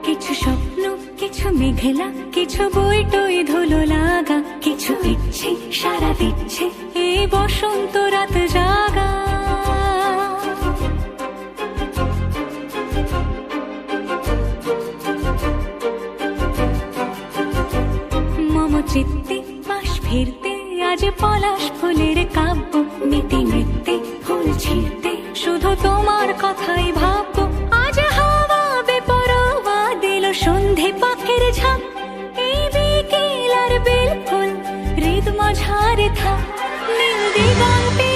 কিছু স্বপ্ন, কিছু মেঘলা, কিছু বই টই ধুলো লাগা, কিছু ইচ্ছে সারা দিচ্ছে এই বসন্ত রাত জাগা। মম চিত্তে পাশ ফিরতে আজ পলাশ ফুলের কাব্য, নীতি নৃত্যে ফুল ছিঁড়তে শুধু তোমার কথাই ভাববো। আজ হাওয়া বেপরোয়া দিল সন্ধে পাখির ঝাঁক, এই বিকেল আর বেল ফুল হৃদ মাঝারে থাক নীল দিগন্তে